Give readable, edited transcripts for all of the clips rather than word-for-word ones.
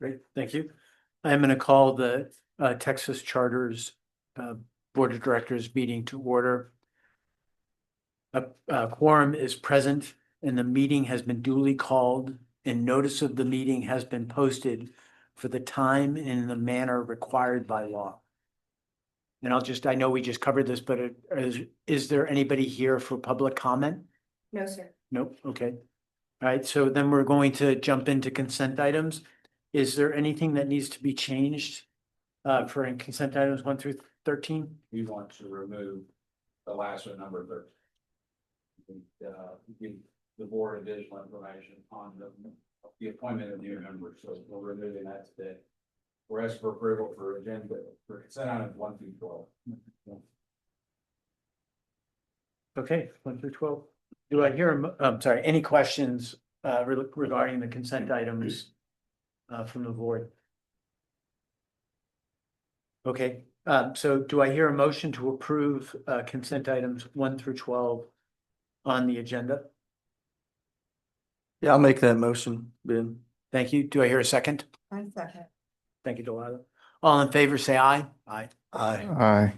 Great, thank you. I'm going to call the Texas Charters Board of Directors meeting to order. A quorum is present and the meeting has been duly called and notice of the meeting has been posted for the time and in the manner required by law. And I know we just covered this, but is there anybody here for public comment? No, sir. Nope, okay. All right, so then we're going to jump into consent items. Is there anything that needs to be changed for consent items 1 through 13? We want to remove the last one, number 13. Give the board additional information on the appointment of new members, so we're removing that today. We're asking for approval for agenda for consent items 1 through 12. Okay, 1 through 12. Do I hear, I'm sorry, any questions regarding the consent items from the board? Okay, so do I hear a motion to approve consent items 1 through 12 on the agenda? Yeah, I'll make that motion, Ben. Thank you. Do I hear a second? I second. Thank you, Delilah. All in favor, say aye. Aye. Aye. Aye.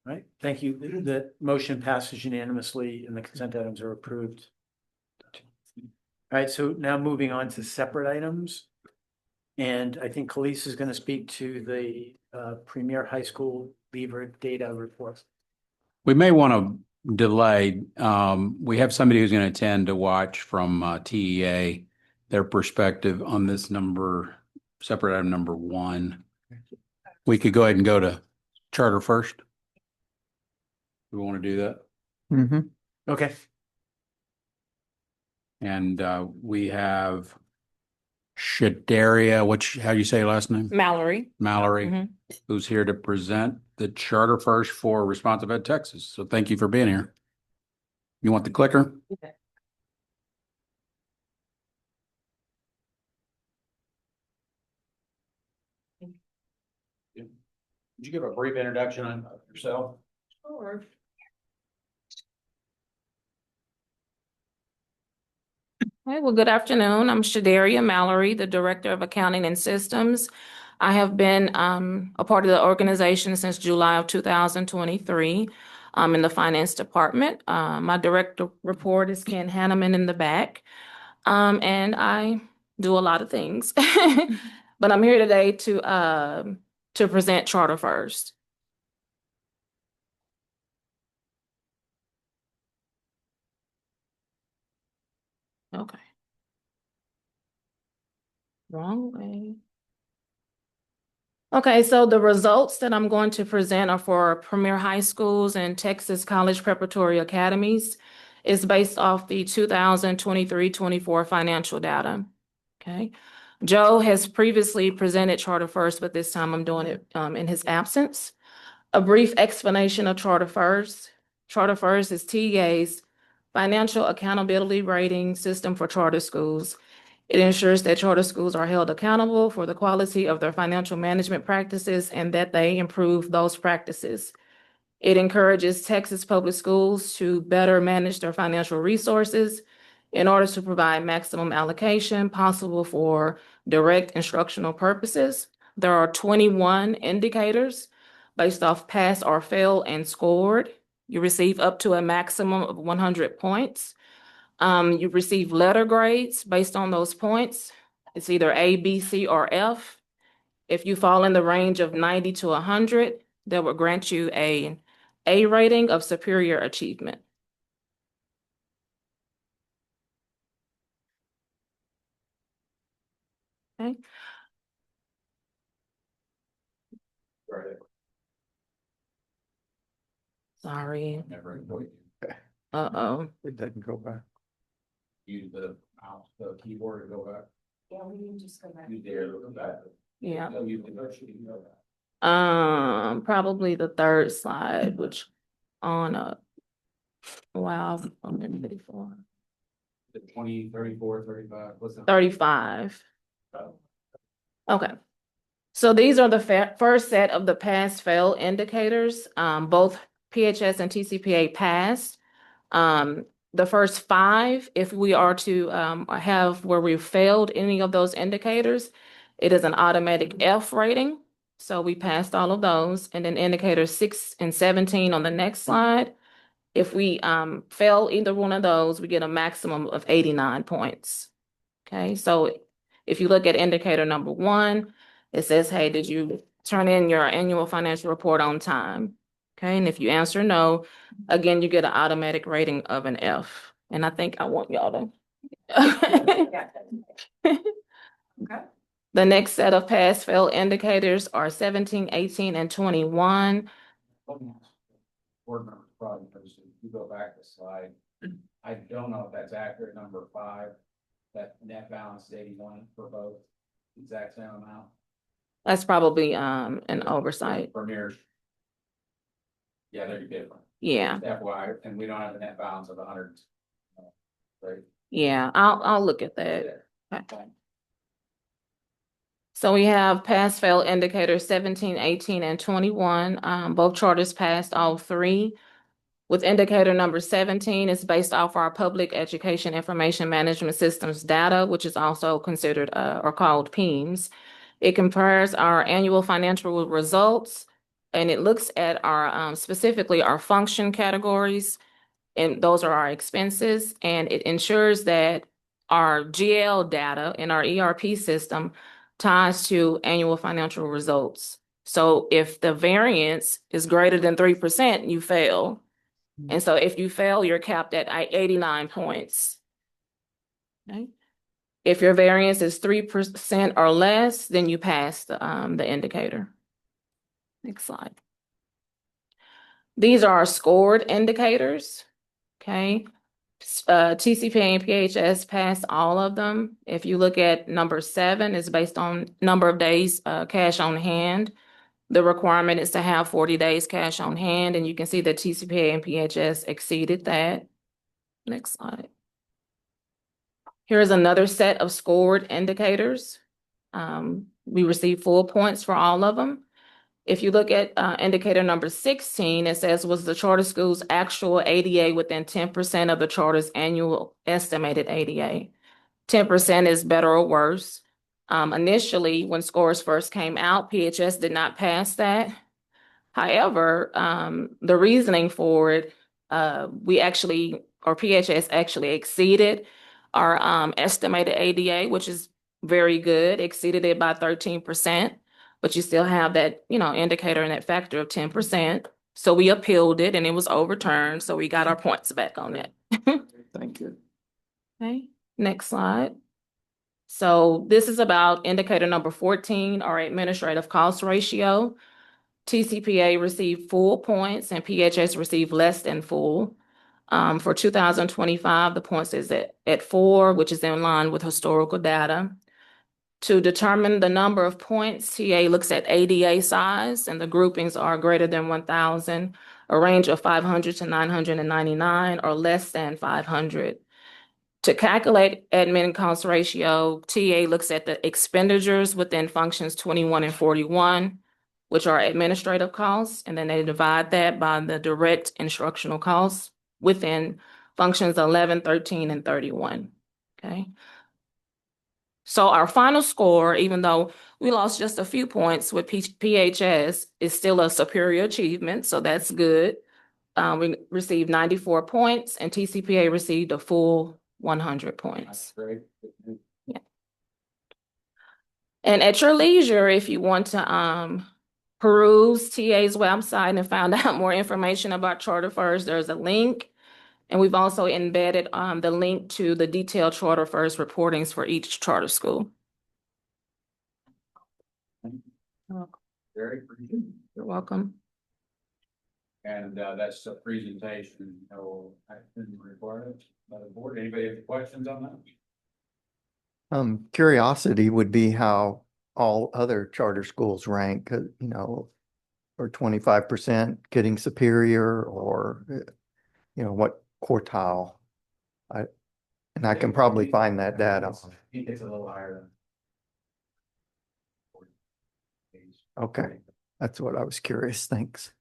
Right, thank you. The motion passes unanimously and the consent items are approved. All right, so now moving on to separate items. And I think Khalees is going to speak to the Premier High School Beaver data report. We may want to delay. We have somebody who's going to attend to watch from TEA, their perspective on this separate item number 1. We could go ahead and go to charter first. We want to do that. Mm-hmm. Okay, And we have Shadaria, how do you say your last name? Mallory. Mallory, Mhm. who's here to present the charter first for Responsive Ed Texas. So thank you for being here. You want the clicker? Okay. Would you give a brief introduction on yourself? Sure. Okay, well, good afternoon. I'm Shadaria Mallory, the Director of Accounting and Systems. I have been a part of the organization since July of 2023 in the finance department. My direct report is Ken Hanneman in the back. And I do a lot of things. But I'm here today to present Charter First. Okay. Wrong way. Okay, so the results that I'm going to present are for Premier High Schools and Texas College Preparatory Academies. It's based off the 2023-24 financial data. Okay. Joe has previously presented Charter First, but this time I'm doing it in his absence. A brief explanation of Charter First. Charter First is TEA's financial accountability rating system for charter schools. It ensures that charter schools are held accountable for the quality of their financial management practices and that they improve those practices. It encourages Texas public schools to better manage their financial resources in order to provide maximum allocation possible for direct instructional purposes. There are 21 indicators based off pass or fail and scored. You receive up to a maximum of 100 points. You receive letter grades based on those points. It's either A, B, C, or F. If you fall in the range of 90 to 100, that would grant you an A rating of superior achievement. Okay. Right. Sorry. Never employed Uh-oh. It doesn't go back. you. Use the mouse, the keyboard to go back. Yeah, we can just go back. You dare to go back. Yeah. No, you can go back. Probably the third slide, which on wow, I'm in 34. The 20, 34, 35, what's the? 35. Oh. Okay. So these are the first set of the pass-fail indicators. Both PHS and TCPA passed. The first 5, if we are to have where we've failed any of those indicators, It is an automatic F rating, so we passed all of those. And then indicators 6 and 17 on the next slide. If we fail either one of those, we get a maximum of 89 points. Okay, so if you look at indicator number 1, it says, hey, did you turn in your annual financial report on time? Okay, and if you answer no, again, you get an automatic rating of an F. And I think I want y'all to. Yeah. Okay. The next set of pass-fail indicators are 17, 18, and 21. Board members probably noticed, if you go back the slide, I don't know if that's accurate, number 5, that net balance 81 for both, exact same amount. That's probably an oversight. Premier's. Yeah, they're different. Yeah, FYI, and we don't have a net balance of 100. Right? yeah, I'll look at that. Okay. So we have pass-fail indicators 17, 18, and 21. Both charters passed all 3. With indicator number 17, it's based off our Public Education Information Management Systems data, which is also considered or called PEMS. It compares our annual financial results, and it looks at our specifically our function categories, and those are our expenses, and it ensures that our GL data in our ERP system ties to annual financial results. So if the variance is greater than 3%, you fail. And so if you fail, you're capped at 89 points. Okay. If your variance is 3% or less, then you pass the indicator. Next slide. These are scored indicators. Okay. TCPA and PHS passed all of them. If you look at number 7, it's based on number of days cash on hand. The requirement is to have 40 days cash on hand, and you can see that TCPA and PHS exceeded that. Next slide. Here's another set of scored indicators. We received full points for all of them. If you look at indicator number 16, it says, was the charter school's actual ADA within 10% of the charter's annual estimated ADA? 10% is better or worse. Initially, when scores first came out, PHS did not pass that. However, the reasoning for it, PHS actually exceeded our estimated ADA, which is very good, exceeded it by 13%, but you still have that, indicator and that factor of 10%. So we appealed it and it was overturned. So we got our points back on that. Thank you. Okay, next slide. So this is about indicator number 14, our administrative cost ratio. TCPA received full points and PHS received less than full. For 2025, the points is at 4, which is in line with historical data. To determine the number of points, TA looks at ADA size, and the groupings are greater than 1,000, a range of 500 to 999, or less than 500. To calculate admin cost ratio, TA looks at the expenditures within functions 21 and 41, which are administrative costs, and then they divide that by the direct instructional costs within functions 11, 13, and 31. Okay. So our final score, even though we lost just a few points with PHS, is still a superior achievement, so that's good. We received 94 points, and TCPA received a full 100 points. That's great. Yeah. And at your leisure, if you want to peruse TA's website and find out more information about Charter First, there's a link. And we've also embedded the link to the detailed Charter First reportings for each charter school. Very appreciated. You're welcome. And that's a presentation, no action required by the board. Anybody have questions on that? Curiosity would be how all other charter schools rank, or 25% getting superior, or, what quartile. And I can probably find that data. It's a little higher than. Okay, that's what I was curious. Thanks.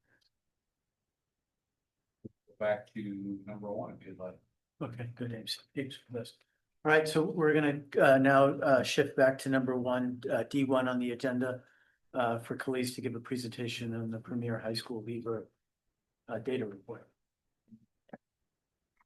Back to number 1, if you'd like. Okay, good, Ames. Ames, for this. All right, so we're gonna now shift back to number one, D1 on the agenda. For Khalees to give a presentation on the Premier High School Lever data report.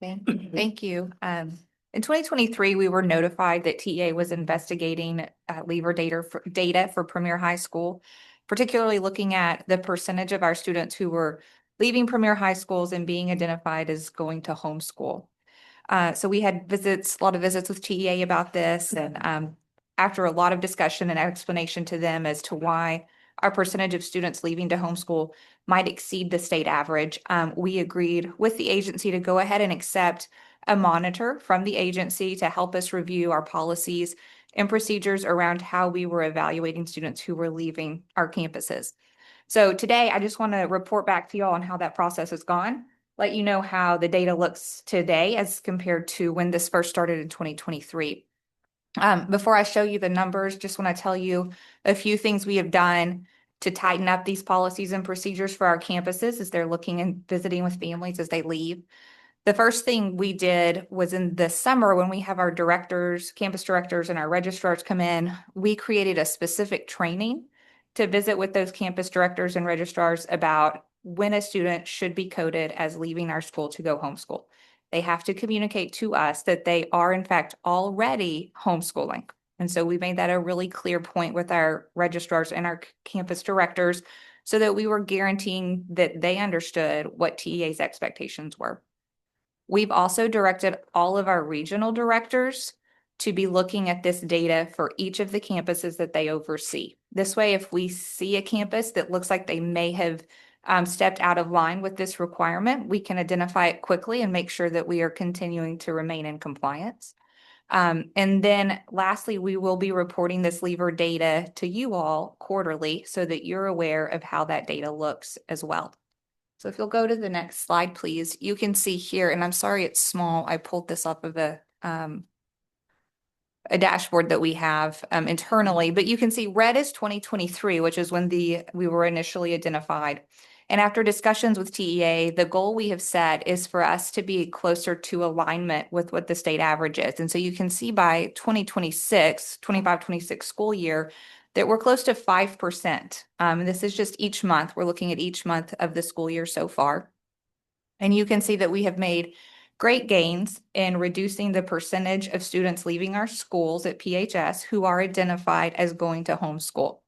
Thank you. In 2023, we were notified that TA was investigating lever data for Premier High School, particularly looking at the percentage of our students who were leaving Premier High Schools and being identified as going to homeschool. So we had visits, a lot of visits with TEA about this, and after a lot of discussion and explanation to them as to why our percentage of students leaving to homeschool might exceed the state average, we agreed with the agency to go ahead and accept a monitor from the agency to help us review our policies and procedures around how we were evaluating students who were leaving our campuses. So today, I just want to report back to y'all on how that process has gone, let you know how the data looks today as compared to when this first started in 2023. Before I show you the numbers, just want to tell you a few things we have done to tighten up these policies and procedures for our campuses as they're looking and visiting with families as they leave. The first thing we did was in the summer when we have our directors, campus directors, and our registrars come in, we created a specific training to visit with those campus directors and registrars about when a student should be coded as leaving our school to go homeschool. They have to communicate to us that they are in fact already homeschooling. And so we made that a really clear point with our registrars and our campus directors so that we were guaranteeing that they understood what TEA's expectations were. We've also directed all of our regional directors to be looking at this data for each of the campuses that they oversee. This way, if we see a campus that looks like they may have stepped out of line with this requirement, we can identify it quickly and make sure that we are continuing to remain in compliance. And then lastly, we will be reporting this lever data to you all quarterly so that you're aware of how that data looks as well. So if you'll go to the next slide, please, you can see here, and I'm sorry it's small. I pulled this off of a dashboard that we have internally, but you can see red is 2023, which is when we were initially identified. And after discussions with TEA, the goal we have set is for us to be closer to alignment with what the state average is. And so you can see by 2026, 25-26 school year, that we're close to 5%. And this is just each month. We're looking at each month of the school year so far. And you can see that we have made great gains in reducing the percentage of students leaving our schools at PHS who are identified as going to homeschool.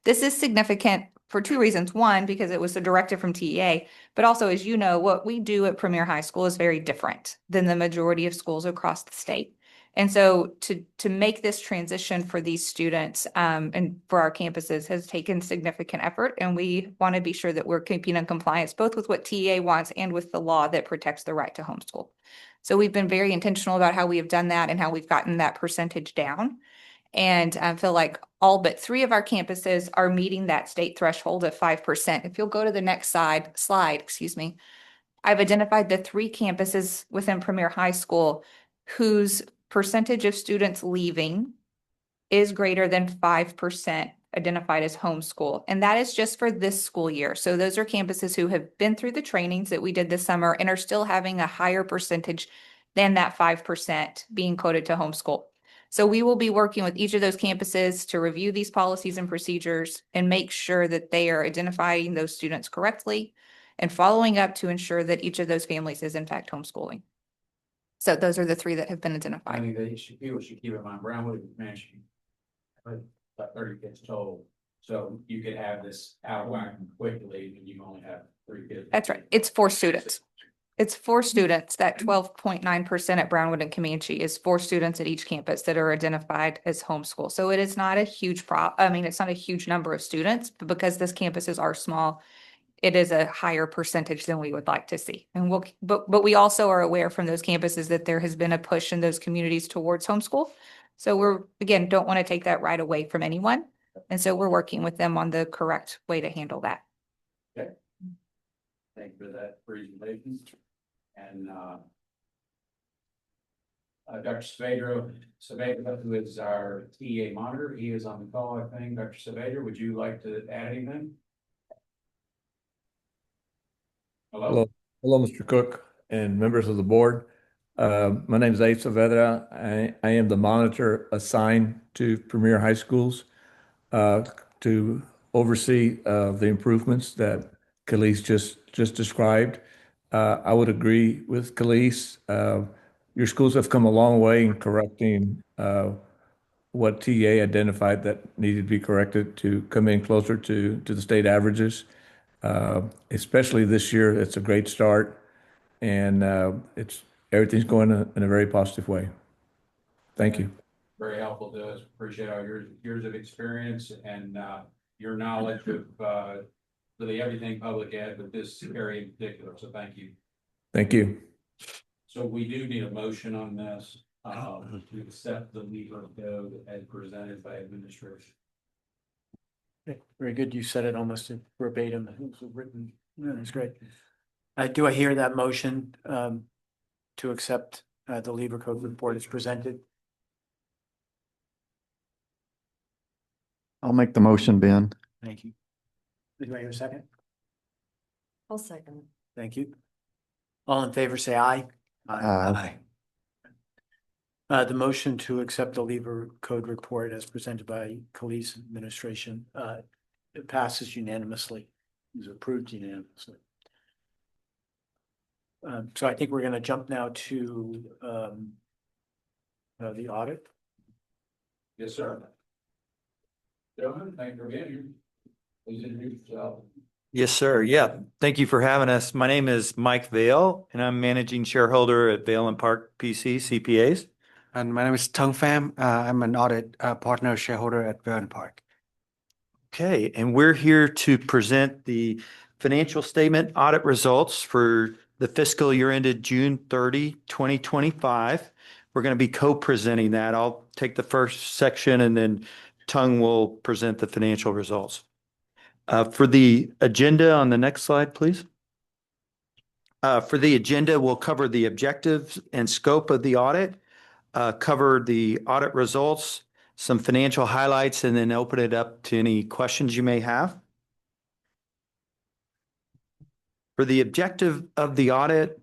This is significant for two reasons. One, because it was a directive from TEA, but also, as you know, what we do at Premier High School is very different than the majority of schools across the state. And so to make this transition for these students and for our campuses has taken significant effort. And we want to be sure that we're keeping in compliance, both with what TEA wants and with the law that protects the right to homeschool. So we've been very intentional about how we have done that and how we've gotten that percentage down. And I feel like all but 3 of our campuses are meeting that state threshold of 5%. If you'll go to the next slide, I've identified the 3 campuses within Premier High School whose percentage of students leaving is greater than 5% identified as homeschool. And that is just for this school year. So those are campuses who have been through the trainings that we did this summer and are still having a higher percentage than that 5% being coded to homeschool. So we will be working with each of those campuses to review these policies and procedures and make sure that they are identifying those students correctly and following up to ensure that each of those families is in fact homeschooling. So those are the 3 that have been I identified. think that people should keep in mind, Brownwood mentioned about 30 kids total. So you could have this out of whack quickly and you only have 3 kids. That's right. It's 4 students. It's 4 students. That 12.9% at Brownwood and Comanche is 4 students at each campus that are identified as homeschool. So it is not a huge it's not a huge number of students, but because this campuses are small, it is a higher percentage than we would like to see. And but we also are aware from those campuses that there has been a push in those communities towards homeschool. So we're, again, don't want to take that right away from anyone. And so we're working with them on the correct way to handle that. Thank you for that presentation. And Dr. Saavedra, who is our TEA monitor, he is on the call, I think. Dr. Saavedra, would you like to add anything? Hello? Hello, Mr. Cook and members of the board. My name is Abe Saavedra. I am the monitor assigned to Premier High Schools uh, to oversee the improvements that Khalees just described. I would agree with Khalees. Your schools have come a long way in correcting what TA identified that needed to be corrected to come in closer to the state averages. Especially this year, it's a great start, and everything's going in a very positive way. Thank you. Very helpful to us. Appreciate all your years of experience and your knowledge of really everything public ed, but this area in particular. So thank you. Thank you. So we do need a motion on this to accept the Lever code as presented by administration. Okay, very good. You said it almost verbatim. It was written. Yeah, that's great. Do I hear that motion to accept the Lever Code report as presented? I'll make the motion, Ben. Thank you. Do I hear a second? I'll second. Thank you. All in favor, say aye. Aye. The motion to accept the Lever Code report as presented by Khalees administration, it passes unanimously, is approved unanimously. So I think we're gonna jump now to the audit. Yes, sir. Gentlemen, thank you for being here. Please introduce yourself. Yes, sir. Yeah. Thank you for having us. My name is Mike Vale, and I'm managing shareholder at Vale and Park PC CPAs. And my name is Tung Pham. I'm an audit partner shareholder at Vale and Park. Okay, and we're here to present the financial statement audit results for the fiscal year ended June 30, 2025. We're going to be co-presenting that. I'll take the first section and then Tung will present the financial results. For the agenda on the next slide, please. For the agenda, we'll cover the objectives and scope of the audit, cover the audit results, some financial highlights, and then open it up to any questions you may have. For the objective of the audit,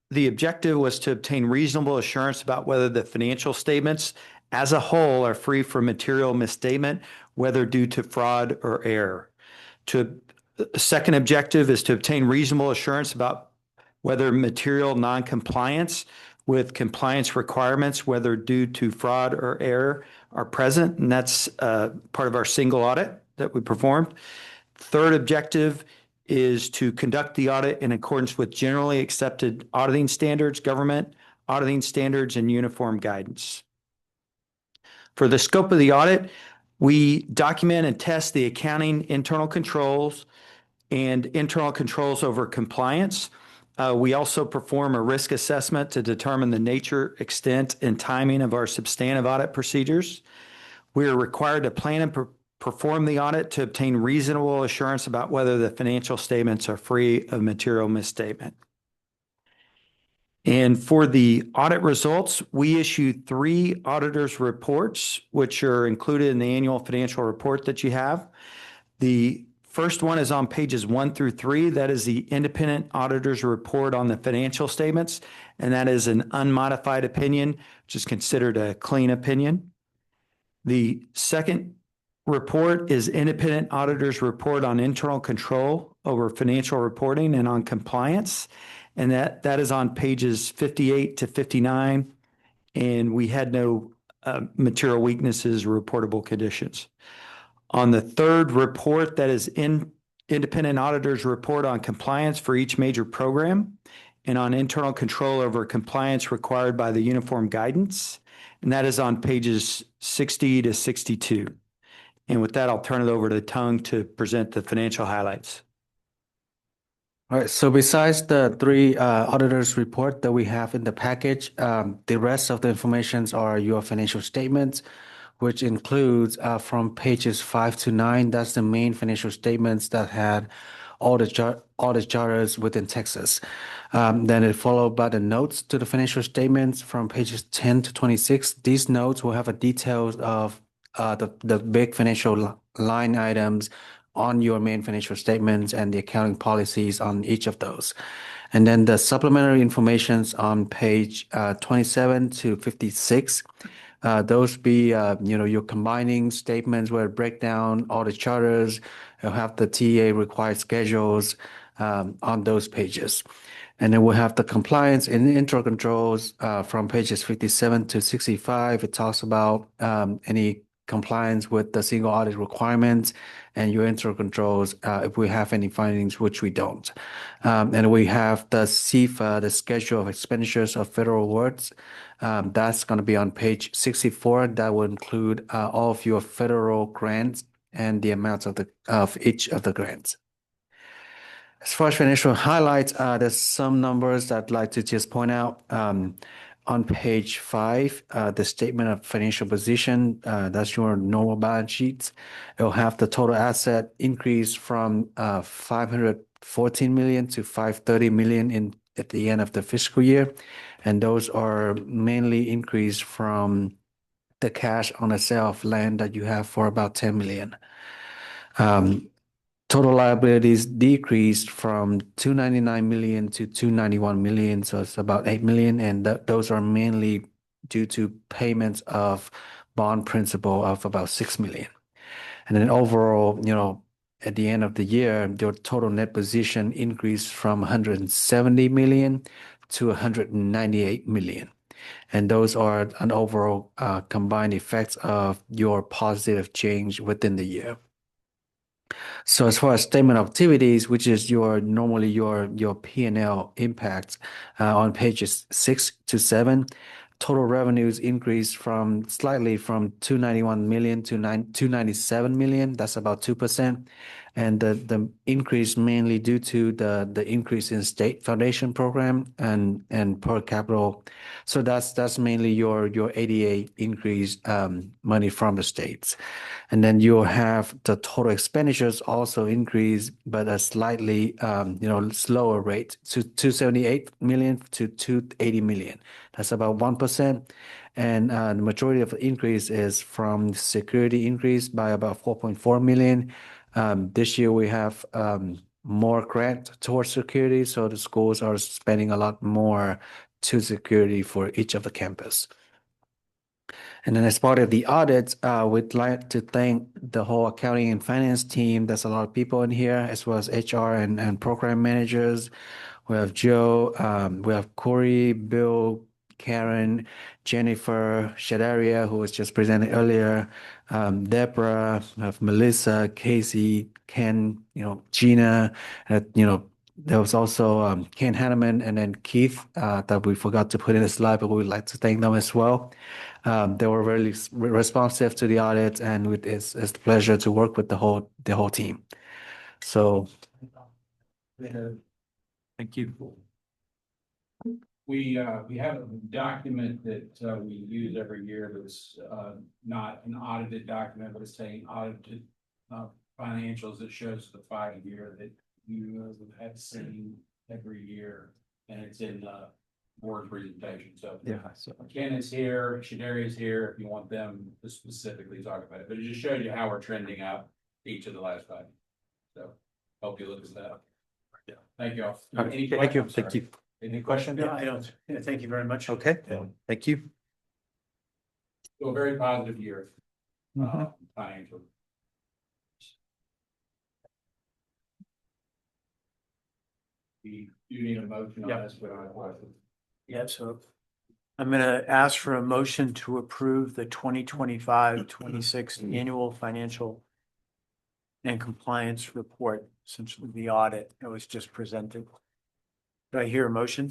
the objective was to obtain reasonable assurance about whether the financial statements as a whole are free from material misstatement, whether due to fraud or error. A second objective is to obtain reasonable assurance about whether material non-compliance with compliance requirements, whether due to fraud or error, are present, and that's part of our single audit that we performed. Third objective is to conduct the audit in accordance with generally accepted auditing standards, government auditing standards, and uniform guidance. For the scope of the audit, we document and test the accounting internal controls and internal controls over compliance. We also perform a risk assessment to determine the nature, extent, and timing of our substantive audit procedures. We are required to plan and perform the audit to obtain reasonable assurance about whether the financial statements are free of material misstatement. And for the audit results, we issued 3 auditors' reports, which are included in the annual financial report that you have. The first one is on pages 1 through 3. That is the independent auditor's report on the financial statements, and that is an unmodified opinion, which is considered a clean opinion. The second report is independent auditor's report on internal control over financial reporting and on compliance, and that is on pages 58 to 59, and we had no material weaknesses or reportable conditions. On the third report, that is independent auditor's report on compliance for each major program and on internal control over compliance required by the uniform guidance. And that is on pages 60 to 62. And with that, I'll turn it over to Tung to present the financial highlights. All right, so besides the 3 auditors report that we have in the package, the rest of the informations are your financial statements, which includes from pages 5 to 9. That's the main financial statements that had all the charters within Texas. Then it followed by the notes to the financial statements from pages 10 to 26. These notes will have a details of the big financial line items on your main financial statements and the accounting policies on each of those. And then the supplementary information's on page 27 to 56. Those be, you're combining statements where it break down all the charters, you'll have the TA required schedules on those pages. And then we'll have the compliance and the intro controls from pages 57 to 65. It talks about any compliance with the single audit requirements and your intro controls if we have any findings, which we don't. And we have the CFA, the schedule of expenditures of federal awards. That's going to be on page 64. That will include all of your federal grants and the amounts of each of the grants. As far as financial highlights, there's some numbers I'd like to just point out. On page 5, the statement of financial position, that's your normal balance sheets. It'll have the total asset increase from 514 million to 530 million at the end of the fiscal year. And those are mainly increased from the cash on the sale of land that you have for about 10 million. Total liabilities decreased from 299 million to 291 million, so it's about 8 million, and those are mainly due to payments of bond principal of about 6 million. And then overall, at the end of the year, your total net position increased from 170 million to 198 million. And those are an overall combined effects of your positive change within the year. So as far as statement of activities, which is normally your P&L impacts on pages 6 to 7, total revenues increased slightly from 291 million to 297 million. That's about 2%. And the increase mainly due to the increase in state foundation program and per capital. So that's mainly your ADA increase money from the states. And then you'll have the total expenditures also increase, but a slightly slower rate to 278 million to 280 million. That's about 1%. And the majority of the increase is from security increase by about 4.4 million. This year we have more grant towards security, so the schools are spending a lot more to security for each of the campus. And then as part of the audit, we'd like to thank the whole accounting and finance team. There's a lot of people in here, as well as HR and program managers. We have Joe, we have Corey, Bill, Karen, Jennifer, Shadaria, who was just presented earlier, Deborah, we have Melissa, Casey, Ken, Gina, there was also Ken Hanneman and then Keith that we forgot to put in the slide, but we would like to thank them as well. They were really responsive to the audit, and it's a pleasure to work with the whole team. So, Thank you. We have a document that we use every year that's not an audited document, but it's saying audited financials that shows the 5-year that you have seen every year, and it's in the board presentation. So Ken is here, Shadari is here, if you want them to specifically talk about it, but it just shows you how we're trending up each of the last 5 years. So hope you look at that. Yeah. Thank you all. Any Thank you. questions? Thank you. Any questions? No, I don't. Yeah, thank you very much. Okay, thank you. So a very positive year. Financial. We do need a motion on this, but I wasn't. Yeah, so I'm going to ask for a motion to approve the 2025-26 annual financial and compliance report, essentially the audit that was just presented. Do I hear a motion?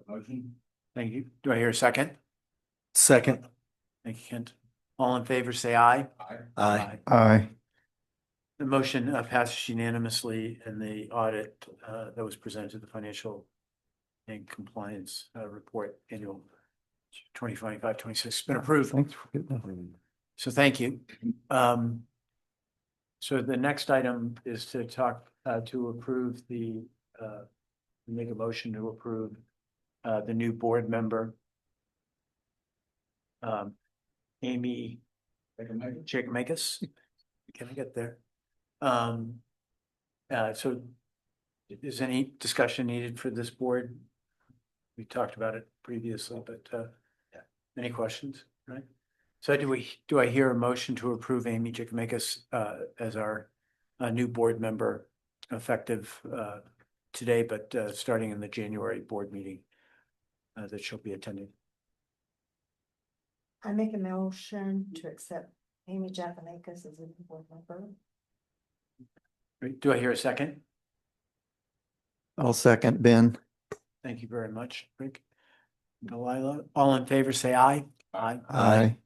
Motion. Thank you. Do I hear a second? Second. Thank you, Kent. All in favor, say aye. Aye. Aye. The motion passes unanimously, and the audit that was presented, the financial and compliance report annual 2025-26 has been approved. Thanks for getting that. So thank you. So the next item is to approve make a motion to approve the new board member, Amy Jacobakis. Can I get there? So is any discussion needed for this board? We talked about it previously, but any questions, right? So do I hear a motion to approve Amy Jacobakis as our new board member effective today, but starting in the January board meeting that she'll be attending? I make a motion to accept Amy Japanakis as a new board member. Right, do I hear a second? I'll second Ben. Thank you very much, Rick. Delilah, all in favor, say aye. Aye. Aye.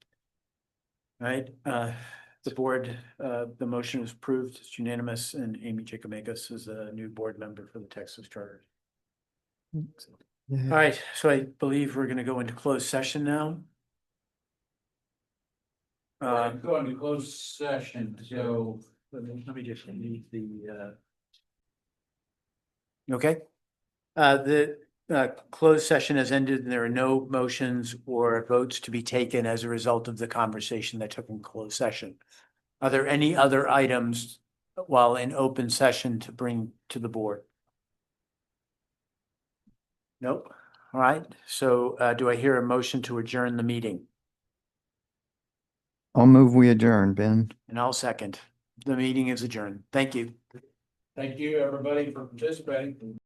Right, the board, the motion is approved, it's unanimous, and Amy Jacobakis is a new board member for the Texas Charter. All right, so I believe we're gonna go into closed session now. Go into closed session, so. Let me just read the. Okay. The closed session has ended and there are no motions or votes to be taken as a result of the conversation that took in closed session. Are there any other items while in open session to bring to the board? Nope. All right, so do I hear a motion to adjourn the meeting? I'll move we adjourn, Ben. And I'll second. The meeting is adjourned. Thank you. Thank you, everybody, for participating.